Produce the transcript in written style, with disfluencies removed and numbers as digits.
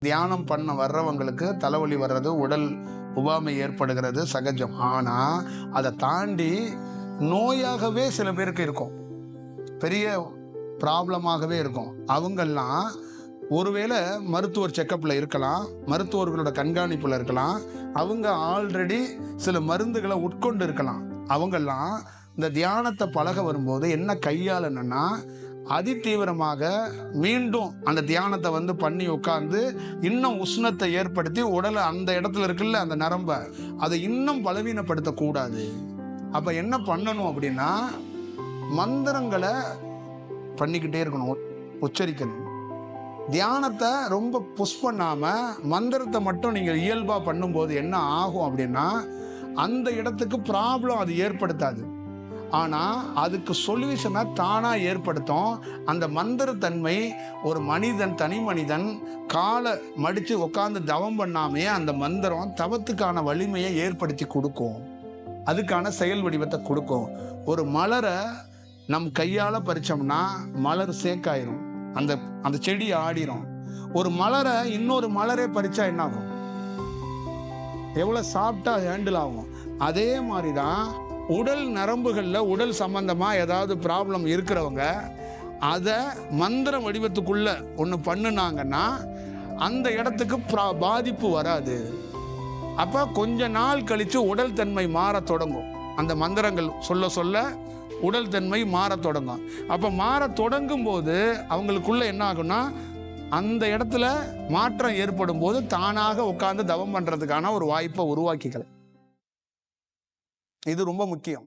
தியானம் பண்ண வர்றவங்களுக்கு தலைவலி வர்றது, உடல் உபாமை ஏற்படுகிறது சகஜம். ஆனா அதை தாண்டி நோயாகவே சில பேருக்கு இருக்கும், பெரிய ப்ராப்ளமாகவே இருக்கும். அவங்கெல்லாம் ஒருவேளை மருத்துவர் செக்கப்ல இருக்கலாம், மருத்துவர்களோட கண்காணிப்புல இருக்கலாம், அவங்க ஆல்ரெடி சில மருந்துகளை உட்கொண்டு இருக்கலாம். அவங்கெல்லாம் இந்த தியானத்தை பழக வரும்போது என்ன கையாளணும்னா, அதிதீவிரமாக மீண்டும் அந்த தியானத்தை பண்ணி உட்கார்ந்து இன்னும் உஷ்ணத்தை ஏற்படுத்தி உடலை அந்த இடத்துல இருக்குல்ல அந்த நரம்ப அதை இன்னும் பலவீனப்படுத்தக்கூடாது. அப்ப என்ன பண்ணணும் அப்படின்னா, மந்திரங்களை பண்ணிக்கிட்டே இருக்கணும், உச்சரிக்கணும். தியானத்தை ரொம்ப புஷ் பண்ணாம மந்திரத்தை மட்டும் நீங்க இயல்பா பண்ணும்போது என்ன ஆகும் அப்படின்னா, அந்த இடத்துக்கு ப்ராப்ளம் அது ஏற்படுத்தாது. ஆனால் அதுக்கு சொல்யூஷனை தானாக ஏற்படுத்தும். அந்த மந்திரத்தன்மை ஒரு மனிதன், தனி மனிதன் காலை மடித்து உட்காந்து தவம் பண்ணாமே அந்த மந்திரம் தவத்துக்கான வலிமையை ஏற்படுத்தி கொடுக்கும், அதுக்கான செயல் வடிவத்தை கொடுக்கும். ஒரு மலரை நம் கையால் பறித்தோம்னா மலர் சேக்காயிரும், அந்த அந்த செடி ஆடிரும். ஒரு மலரை இன்னொரு மலரே பறித்தா என்ன ஆகும்? எவ்வளோ சாஃப்டாக ஹேண்டில் ஆகும். அதே மாதிரி தான் உடல் நரம்புகளில் உடல் சம்பந்தமாக ஏதாவது ப்ராப்ளம் இருக்கிறவங்க அதை மந்திர வடிவத்துக்குள்ள ஒன்று பண்ணுனாங்கன்னா அந்த இடத்துக்கு பாதிப்பு வராது. அப்போ கொஞ்ச நாள் கழித்து உடல் தன்மை மாற தொடங்கும். அந்த மந்திரங்கள் சொல்ல சொல்ல உடல் தன்மை மாற தொடங்கும். அப்போ மாற தொடங்கும் போது அவங்களுக்குள்ள என்ன ஆகும்னா, அந்த இடத்துல மாற்றம் ஏற்படும் போது தானாக உட்கார்ந்து தவம் பண்ணுறதுக்கான ஒரு வாய்ப்பை உருவாக்கிக்கலாம். இது ரொம்ப முக்கியம்.